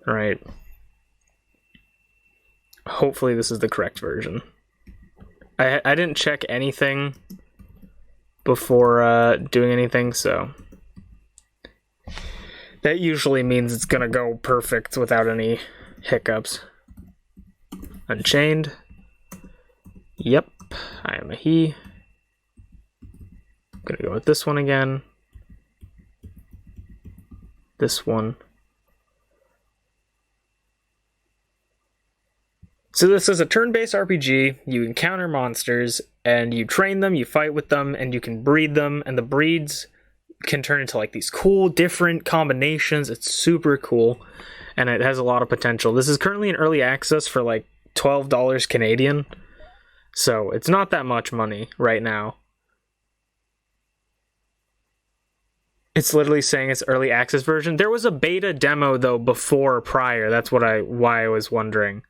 Right. Hopefully this is the correct version. I didn't check anything before doing anything, so that usually means it's gonna go perfect without any hiccups. Unchained. Yep, I am a he. I'm gonna go with this one again. This one. So this is a turn-based RPG. You encounter monsters, and you train them, you fight with them, and you can breed them, and the breeds can turn into like these cool, different combinations. It's super cool, and it has a lot of potential. This is currently in early access for like $12 Canadian, so it's not that much money right now. It's literally saying it's early access version. There was a beta demo though prior. That's why I was wondering.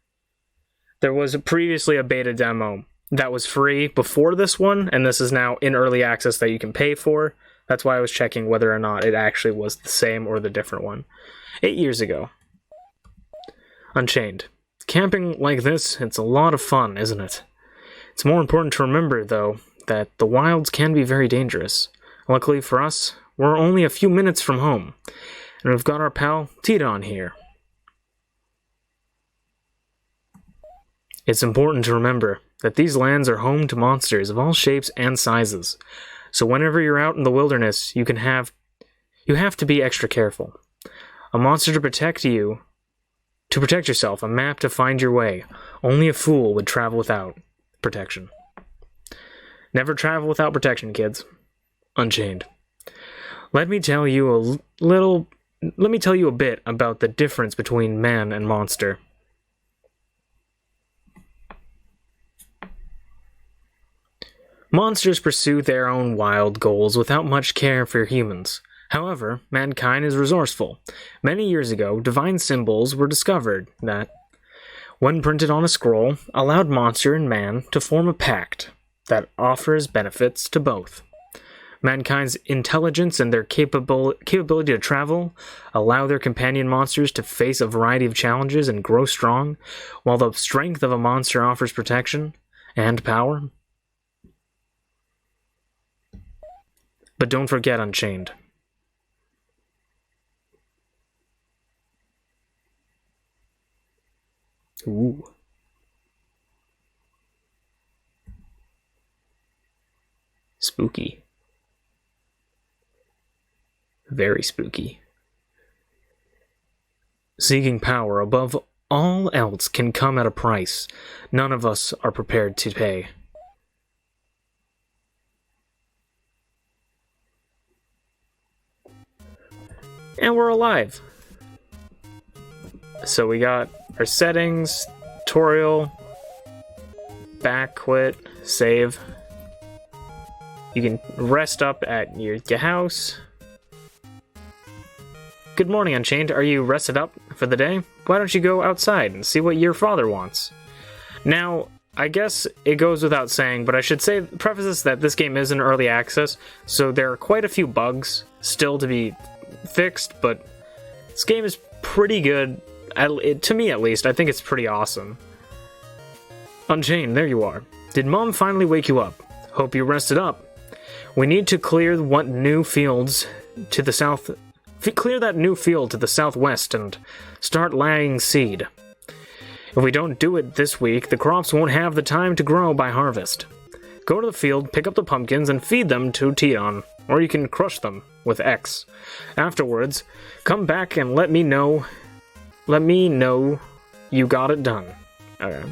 There was previously a beta demo that was free before this one, and this is now in early access that you can pay for. That's why I was checking whether or not it actually was the same or the different one. 8 years ago. Unchained. Camping like this, it's a lot of fun, isn't it? It's more important to remember, though, that the wilds can be very dangerous. Luckily for us, we're only a few minutes from home, and we've got our pal Tidon here. It's important to remember that these lands are home to monsters of all shapes and sizes, so whenever you're out in the wilderness, you have to be extra careful. A monster to protect yourself, a map to find your way. Only a fool would travel without protection. Never travel without protection, kids. Unchained. Let me tell you a bit about the difference between man and monster. Monsters pursue their own wild goals without much care for humans. However, mankind is resourceful. Many years ago, divine symbols were discovered that, when printed on a scroll, allowed monster and man to form a pact that offers benefits to both. Mankind's intelligence and their capability to travel allow their companion monsters to face a variety of challenges and grow strong, while the strength of a monster offers protection and power. But don't forget Unchained. Ooh. Spooky. Very spooky. Seeking power above all else can come at a price none of us are prepared to pay. And we're alive. So we got our settings, tutorial, back, quit, save. You can rest up at your house. Good morning, Unchained. Are you rested up for the day? Why don't you go outside and see what your father wants? Now, I guess it goes without saying, but I should preface this that this game is in early access, so there are quite a few bugs still to be fixed, but this game is pretty good, to me at least. I think it's pretty awesome. Unchained, there you are. Did Mom finally wake you up? Hope you rested up. We need to clear that new field to the southwest and start laying seed. If we don't do it this week, the crops won't have the time to grow by harvest. Go to the field, pick up the pumpkins, and feed them to Tidon, or you can crush them with X. Afterwards, come back and let me know you got it done. Okay.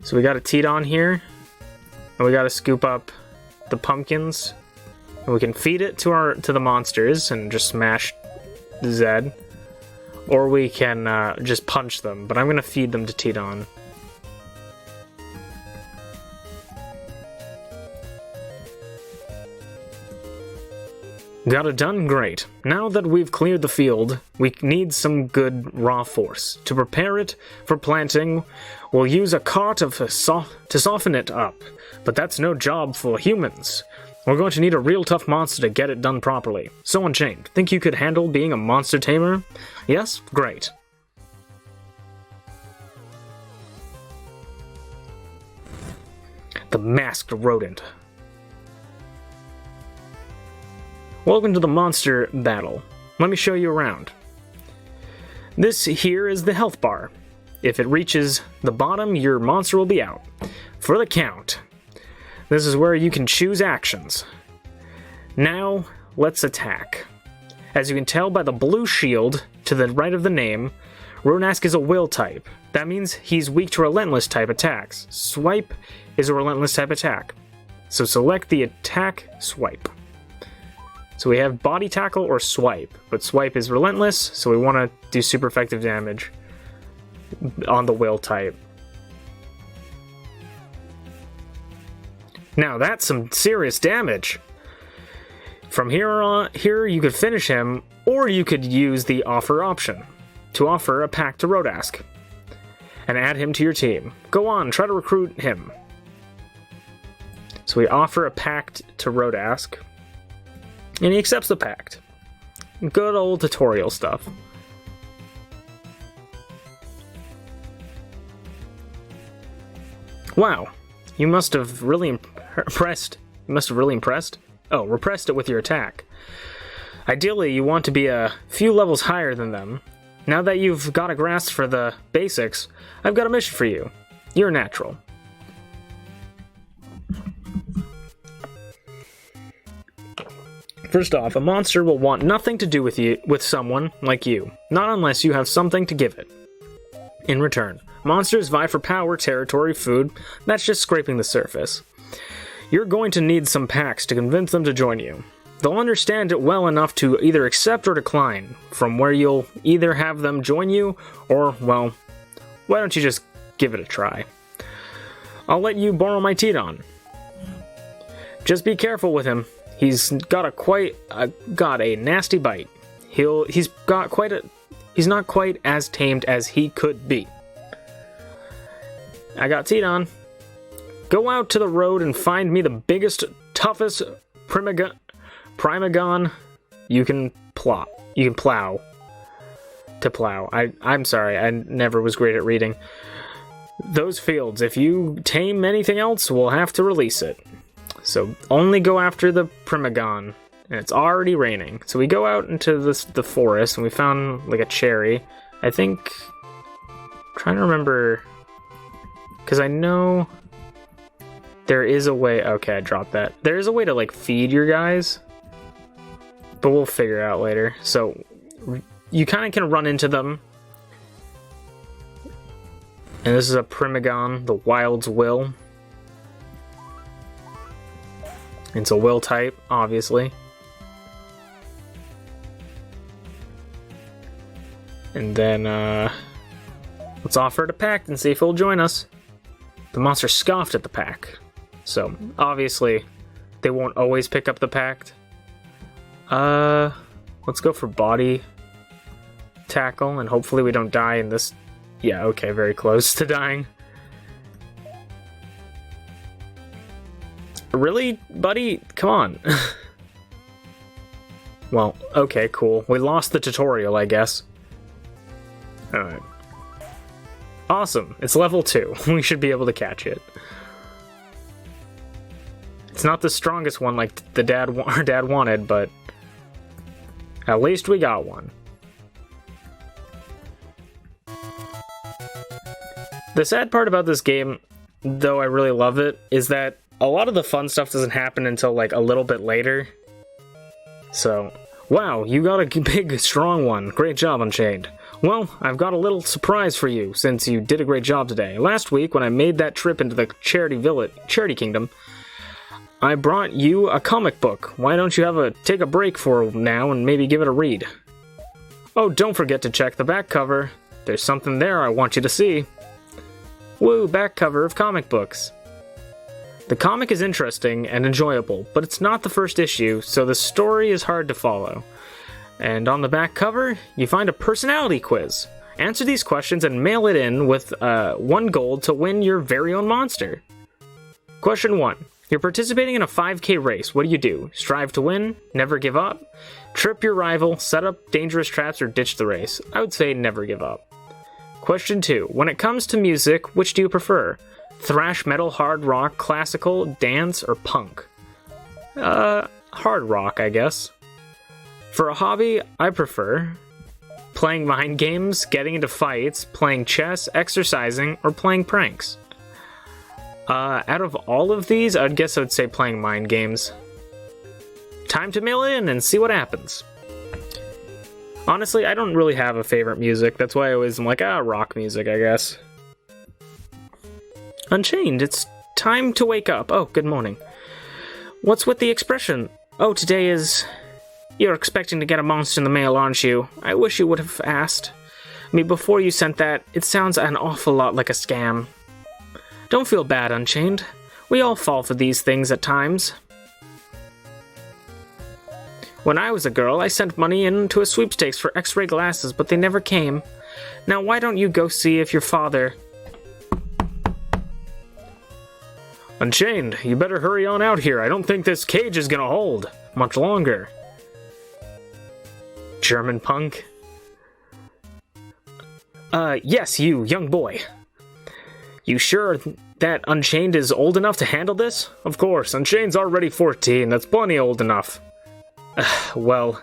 So we got a Tidon here, and we gotta scoop up the pumpkins, and we can feed it to the monsters and just smash Z, or we can just punch them, but I'm gonna feed them to Tidon. Got it done? Great. Now that we've cleared the field, we need some good raw force. To prepare it for planting, we'll use a cart to soften it up, but that's no job for humans. We're going to need a real tough monster to get it done properly. So Unchained, think you could handle being a monster tamer? Yes? Great. The Masked Rodent. Welcome to the monster battle. Let me show you around. This here is the health bar. If it reaches the bottom, your monster will be out. For the count. This is where you can choose actions. Now, let's attack. As you can tell by the blue shield to the right of the name, Ronask is a will type. That means he's weak to relentless type attacks. Swipe is a relentless type attack. So select the attack swipe. So we have body tackle or swipe, but swipe is relentless, so we want to do super effective damage on the will type. Now that's some serious damage. From here you could finish him, or you could use the offer option to offer a pact to Rodask and add him to your team. Go on, try to recruit him. So we offer a pact to Rodask, and he accepts the pact. Good old tutorial stuff. Wow, you must have really impressed. Oh, repressed it with your attack. Ideally, you want to be a few levels higher than them. Now that you've got a grasp for the basics, I've got a mission for you. You're a natural. First off, a monster will want nothing to do with someone like you, not unless you have something to give it. In return, monsters vie for power, territory, food. That's just scraping the surface. You're going to need some packs to convince them to join you. They'll understand it well enough to either accept or decline, from where you'll either have them join you, or, well, why don't you just give it a try? I'll let you borrow my Tidon. Just be careful with him. He's got a nasty bite. He's not quite as tamed as he could be. I got Tidon. Go out to the road and find me the biggest, toughest Primagon you can plow. I'm sorry, I never was great at reading. Those fields, if you tame anything else, we'll have to release it. So only go after the Primagon. And it's already raining. So we go out into the forest and we found like a cherry. I think... I'm trying to remember... Because I know... There is a way... Okay, I dropped that. There is a way to like feed your guys. But we'll figure it out later. So you kind of can run into them. And this is a Primagon, the Wild's Will. It's a will type, obviously. And then, let's offer it a pact and see if he'll join us. The monster scoffed at the pact. So, obviously, they won't always pick up the pact. Let's go for body tackle, and hopefully we don't die in this... Yeah, okay, very close to dying. Really, buddy? Come on. Well, okay, cool. We lost the tutorial, I guess. Alright. Awesome. It's level 2. We should be able to catch it. It's not the strongest one like our dad wanted, but at least we got one. The sad part about this game, though I really love it, is that a lot of the fun stuff doesn't happen until like a little bit later. So, wow, you got a big, strong one. Great job, Unchained. Well, I've got a little surprise for you, since you did a great job today. Last week, when I made that trip into the Charity Kingdom, I brought you a comic book. Why don't you take a break for now and maybe give it a read? Oh, don't forget to check the back cover. There's something there I want you to see. Woo, back cover of comic books. The comic is interesting and enjoyable, but it's not the first issue, so the story is hard to follow. And on the back cover, you find a personality quiz. Answer these questions and mail it in with 1 gold to win your very own monster. Question 1. You're participating in a 5K race. What do? Strive to win? Never give up? Trip your rival? Set up dangerous traps? Or ditch the race? I would say never give up. Question 2. When it comes to music, which do you prefer? Thrash metal, hard rock, classical, dance, or punk? Hard rock, I guess. For a hobby, I prefer playing mind games, getting into fights, playing chess, exercising, or playing pranks. Out of all of these, I'd guess I would say playing mind games. Time to mail in and see what happens. Honestly, I don't really have a favorite music. That's why I always am like, rock music, I guess. Unchained, it's time to wake up. Oh, good morning. What's with the expression? Oh, today is... You're expecting to get a monster in the mail, aren't you? I wish you would have asked me before you sent that. It sounds an awful lot like a scam. Don't feel bad, Unchained. We all fall for these things at times. When I was a girl, I sent money into a sweepstakes for X-ray glasses, but they never came. Now why don't you go see if your father... Unchained, you better hurry on out here. I don't think this cage is gonna hold much longer. German punk? Yes, you, young boy. You sure that Unchained is old enough to handle this? Of course, Unchained's already 14, that's plenty old enough. Well,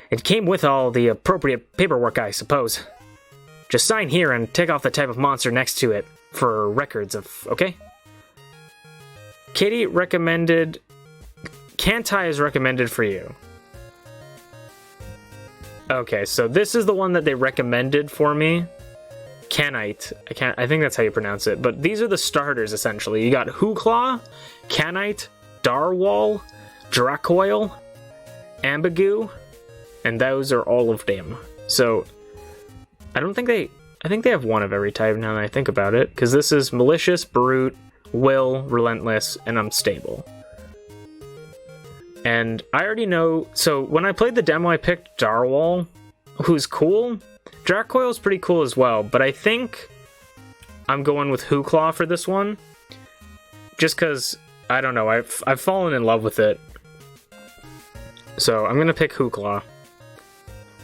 it came with all the appropriate paperwork, I suppose. Just sign here and take off the type of monster next to it for records of, okay? Katie recommended... Kantai is recommended for you. Okay, so this is the one that they recommended for me. Canite. I think that's how you pronounce it. But these are the starters, essentially. You got Hooclaw, Canite, Darwall, Dracoil, Ambigu, and those are all of them. So, I think they have one of every type now that I think about it. Because this is Malicious, Brute, Will, Relentless, and Unstable. And I already know... So, when I played the demo, I picked Darwall, who's cool. Dracoil's pretty cool as well, but I think I'm going with Hooclaw for this one. Just because, I don't know, I've fallen in love with it. So, I'm gonna pick Hooclaw.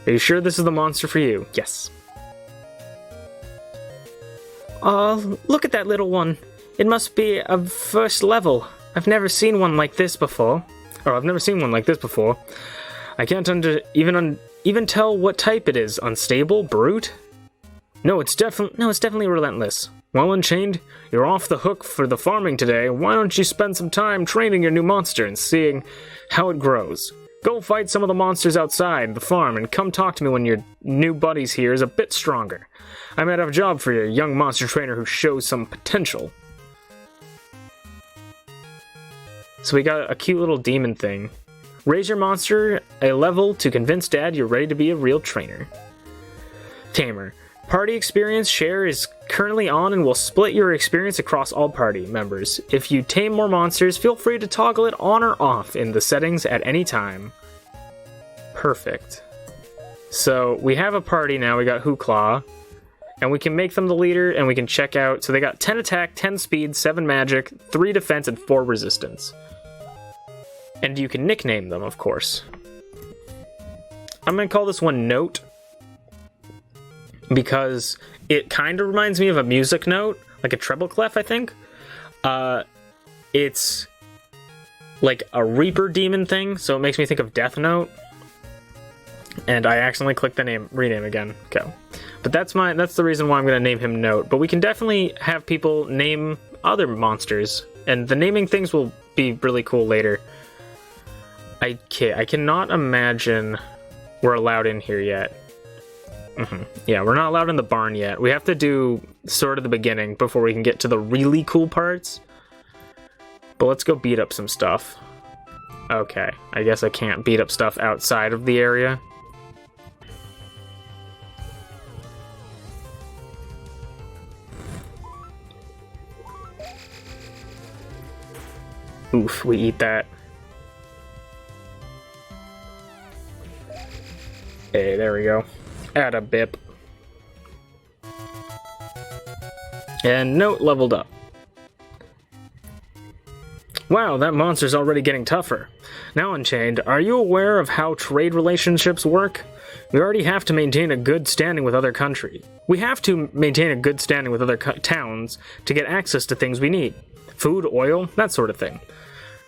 Are you sure this is the monster for you? Yes. Look at that little one. It must be a first level. I've never seen one like this before. I've never seen one like this before. I can't even tell what type it is. Unstable? Brute? No, it's definitely Relentless. Well, Unchained, you're off the hook for the farming today. Why don't you spend some time training your new monster and seeing how it grows? Go fight some of the monsters outside the farm and come talk to me when your new buddy's here is a bit stronger. I might have a job for you, young monster trainer who shows some potential. So we got a cute little demon thing. Raise your monster a level to convince Dad you're ready to be a real trainer. Tamer. Party experience share is currently on and will split your experience across all party members. If you tame more monsters, feel free to toggle it on or off in the settings at any time. Perfect. So we have a party now. We got Hooclaw. And we can make them the leader and we can check out. So they got 10 attack, 10 speed, 7 magic, 3 defense, and 4 resistance. And you can nickname them, of course. I'm going to call this one Note. Because it kind of reminds me of a music note. Like a treble clef, I think. It's like a Reaper demon thing. So it makes me think of Death Note. And I accidentally clicked the rename again. Okay. But that's the reason why I'm going to name him Note. But we can definitely have people name other monsters. And the naming things will be really cool later. I cannot imagine we're allowed in here yet. Yeah, we're not allowed in the barn yet. We have to do sort of the beginning before we can get to the really cool parts. But let's go beat up some stuff. Okay, I guess I can't beat up stuff outside of the area. Oof, we eat that. Hey, there we go. Add a bip. And Note leveled up. Wow, that monster's already getting tougher. Now, Unchained, are you aware of how trade relationships work? We already have to maintain a good standing with other countries. We have to maintain a good standing with other towns to get access to things we need. Food, oil, that sort of thing.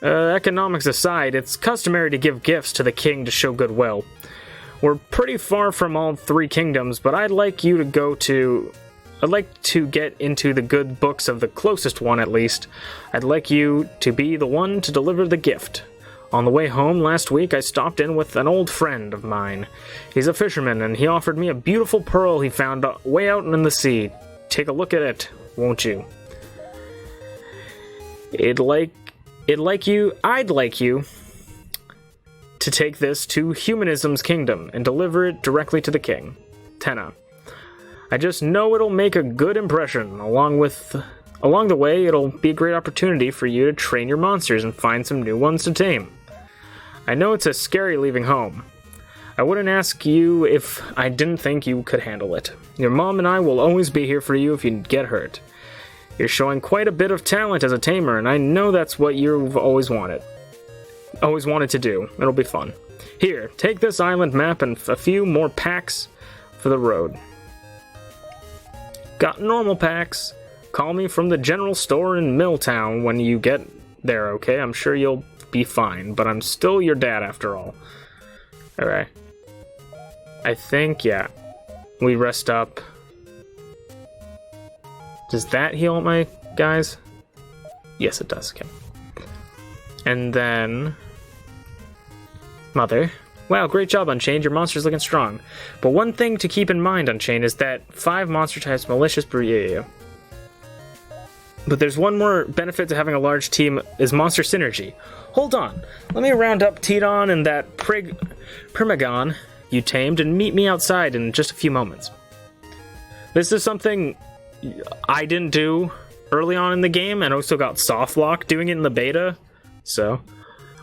Economics aside, it's customary to give gifts to the king to show goodwill. We're pretty far from all three kingdoms, but I'd like to get into the good books of the closest one at least. I'd like you to be the one to deliver the gift. On the way home last week, I stopped in with an old friend of mine. He's a fisherman, and he offered me a beautiful pearl he found way out in the sea. Take a look at it, won't you? I'd like you to take this to Humanism's kingdom and deliver it directly to the king. Tenna. I just know it'll make a good impression. Along the way, it'll be a great opportunity for you to train your monsters and find some new ones to tame. I know it's scary leaving home. I wouldn't ask you if I didn't think you could handle it. Your mom and I will always be here for you if you get hurt. You're showing quite a bit of talent as a tamer, and I know that's what you've always wanted to do. It'll be fun. Here, take this island map and a few more packs for the road. Got normal packs. Call me from the general store in Milltown when you get there, okay? I'm sure you'll be fine, but I'm still your dad after all. Alright. I think, yeah. We rest up. Does that heal my guys? Yes, it does. Okay. And then... Mother. Wow, great job, Unchained. Your monster's looking strong. But one thing to keep in mind, Unchained, is that 5 monster types malicious breed you. But there's one more benefit to having a large team, is monster synergy. Hold on. Let me round up Tidon and that Primagon you tamed and meet me outside in just a few moments. This is something I didn't do early on in the game, and also got softlock doing it in the beta, so,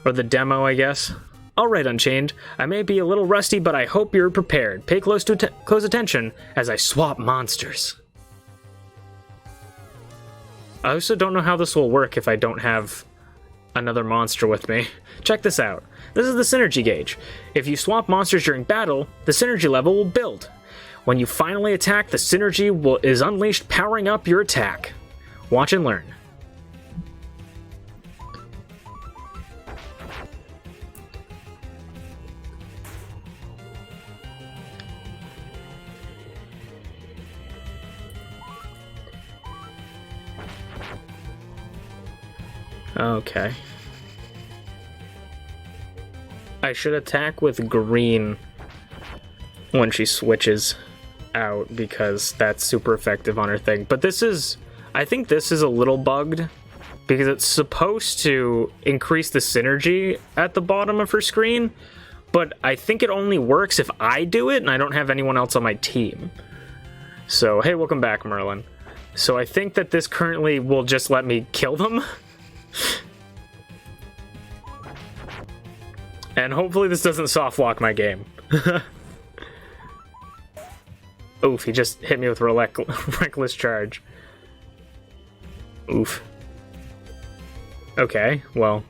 or the demo, I guess. Alright, Unchained, I may be a little rusty, but I hope you're prepared. Pay close attention as I swap monsters. I also don't know how this will work if I don't have another monster with me. Check this out. This is the synergy gauge. If you swap monsters during battle, the synergy level will build. When you finally attack, the synergy is unleashed, powering up your attack. Watch and learn. Okay. I should attack with green when she switches out, because that's super effective on her thing. But this is... I think this is a little bugged, because it's supposed to increase the synergy at the bottom of her screen, but I think it only works if I do it and I don't have anyone else on my team. So, hey, welcome back, Merlin. So I think that this currently will just let me kill them. And hopefully this doesn't soft lock my game. Oof, he just hit me with reckless charge. Oof. Okay, well.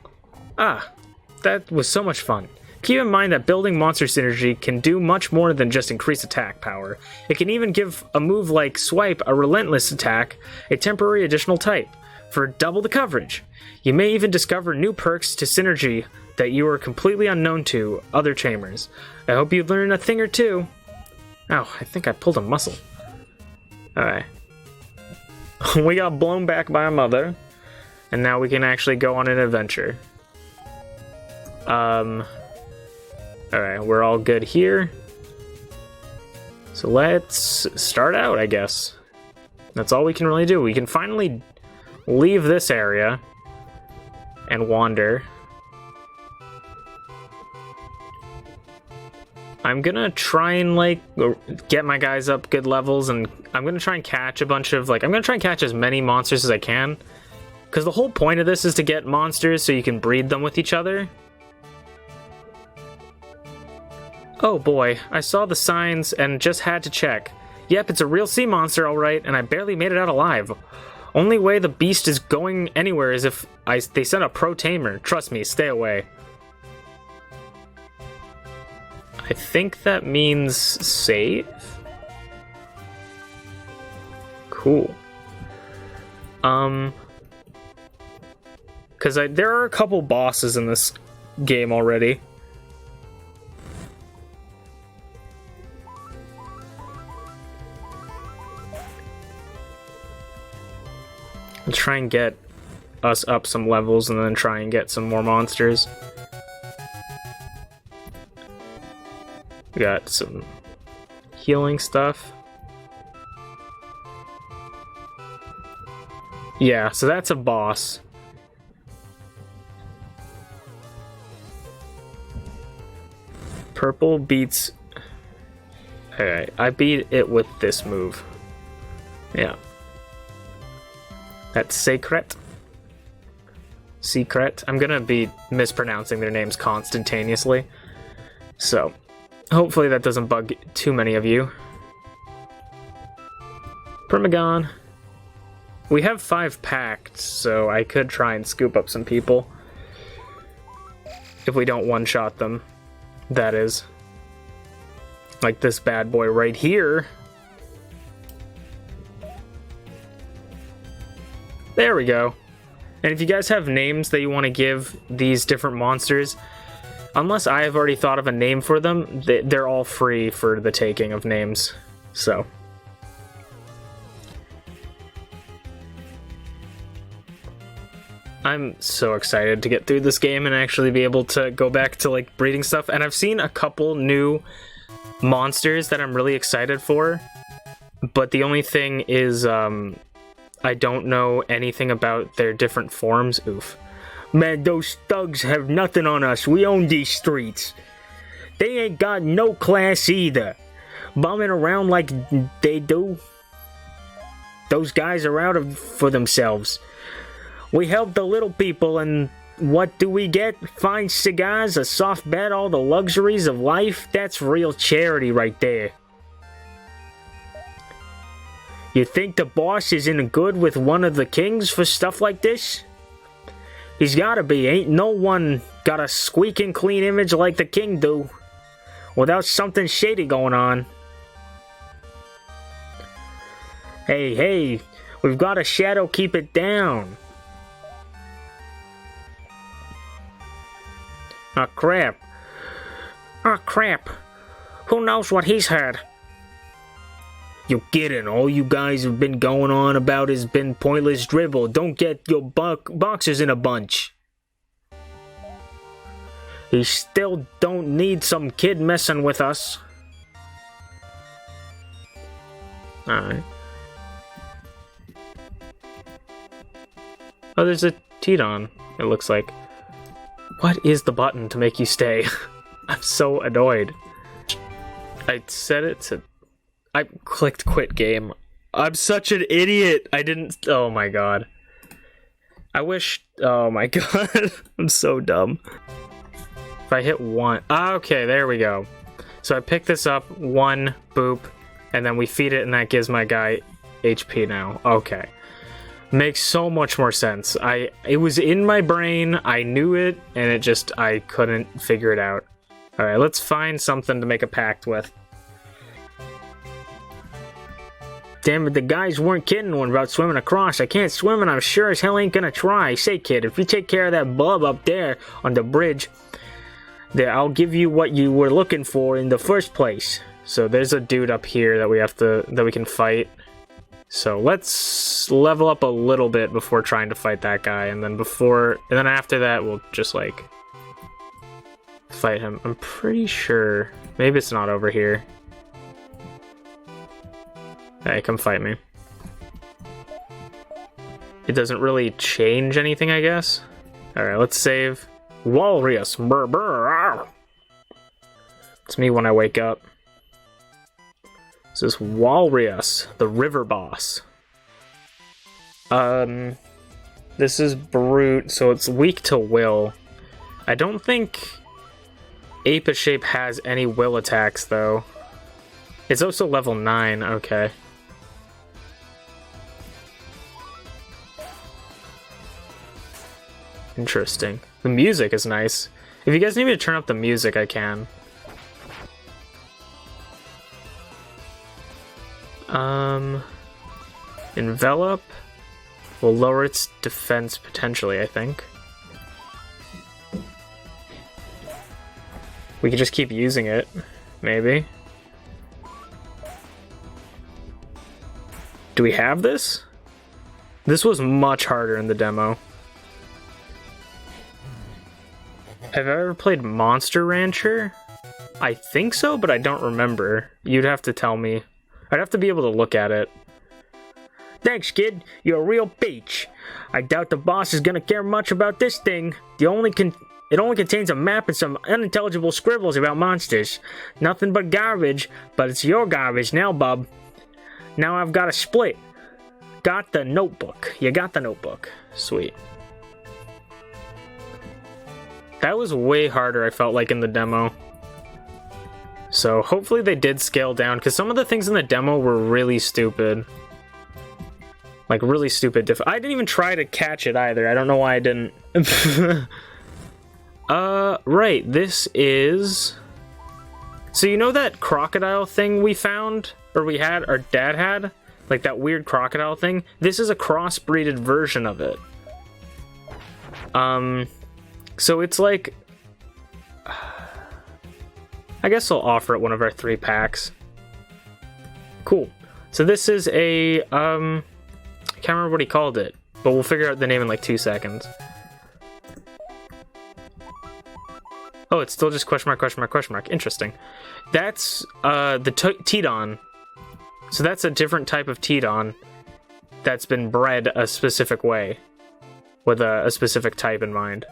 That was so much fun. Keep in mind that building monster synergy can do much more than just increase attack power. It can even give a move like Swipe, a relentless attack, a temporary additional type, for double the coverage. You may even discover new perks to synergy that you are completely unknown to other chambers. I hope you learn a thing or two. Ow, I think I pulled a muscle. Alright. We got blown back by a mother, and now we can actually go on an adventure. Alright, we're all good here. So let's start out, I guess. That's all we can really do. We can finally leave this area and wander. I'm gonna try and, like, get my guys up good levels, and I'm gonna try and catch a bunch of, like, I'm gonna try and catch as many monsters as I can. Because the whole point of this is to get monsters so you can breed them with each other. Oh boy, I saw the signs and just had to check. Yep, it's a real sea monster, alright, and I barely made it out alive. Only way the beast is going anywhere is if they send a pro tamer. Trust me, stay away. I think that means save? Cool. Because there are a couple bosses in this game already. I'll try and get us up some levels and then try and get some more monsters. We got some healing stuff. Yeah, so that's a boss. Purple beats... Alright, I beat it with this move. Yeah. That's Secret. Secret. I'm gonna be mispronouncing their names constantaneously. So, hopefully that doesn't bug too many of you. Permagon. We have 5 packed, so I could try and scoop up some people. If we don't one-shot them, that is. Like this bad boy right here. There we go. And if you guys have names that you want to give these different monsters, unless I have already thought of a name for them, they're all free for the taking of names. So... I'm so excited to get through this game and actually be able to go back to like breeding stuff. And I've seen a couple new monsters that I'm really excited for, but the only thing is I don't know anything about their different forms. Oof. Man, those thugs have nothing on us. We own these streets. They ain't got no class either. Bumming around like they do. Those guys are out for themselves. We help the little people, and what do we get? Fine cigars, a soft bed, all the luxuries of life? That's real charity right there. You think the boss is in good with one of the kings for stuff like this? He's gotta be. Ain't no one got a squeaking clean image like the king do, without something shady going on. Hey, we've got a shadow, keep it down. Oh crap. Oh crap. Who knows what he's heard? You get it. All you guys have been going on about has been pointless dribble. Don't get your boxers in a bunch. He still don't need some kid messing with us. Alright. Oh, there's a Tidon, it looks like. What is the button to make you stay? I'm so annoyed. I set it to... I clicked quit game. I'm such an idiot! I didn't... Oh my god. I wish... Oh my god. I'm so dumb. If I hit 1... Ah, okay, there we go. So I pick this up, 1, boop, and then we feed it and that gives my guy HP now. Okay. Makes so much more sense. It was in my brain, I knew it, and it just, I couldn't figure it out. Alright, let's find something to make a pact with. Damn it, the guys weren't kidding about swimming across. I can't swim and I'm sure as hell ain't gonna try. Say kid, if you take care of that bub up there on the bridge, then I'll give you what you were looking for in the first place. So there's a dude up here that we can fight. So let's level up a little bit before trying to fight that guy, and then after that we'll just like fight him. I'm pretty sure maybe it's not over here. Hey, come fight me. It doesn't really change anything, I guess. Alright, let's save. Walrus. Brr, brr, it's me when I wake up. This is Walrus, the river boss. This is Brute, so it's weak to will. I don't think Apis Shape has any will attacks, though. It's also level 9, okay. Interesting. The music is nice. If you guys need me to turn up the music, I can. Envelop will lower its defense potentially, I think. We could just keep using it, maybe. Do we have this? This was much harder in the demo. Have I ever played Monster Rancher? I think so, but I don't remember. You'd have to tell me. I'd have to be able to look at it. Thanks, kid. You're a real peach. I doubt the boss is gonna care much about this thing. It only contains a map and some unintelligible scribbles about monsters. Nothing but garbage, but it's your garbage now, bub. Now I've got a split. Got the notebook. You got the notebook. Sweet. That was way harder, I felt like, in the demo. So hopefully they did scale down, because some of the things in the demo were really stupid. Like, really stupid. I didn't even try to catch it either. I don't know why I didn't. Right. This is... So you know that crocodile thing we found? Or we had? Our dad had? Like that weird crocodile thing? This is a crossbreeded version of it. So it's like... I guess I'll offer it one of our 3 packs. Cool. So this is a... I can't remember what he called it, but we'll figure out the name in like 2 seconds. Oh, it's still just question mark, question mark, question mark. Interesting. That's the Tidon. So that's a different type of Tidon that's been bred a specific way with a specific type in mind.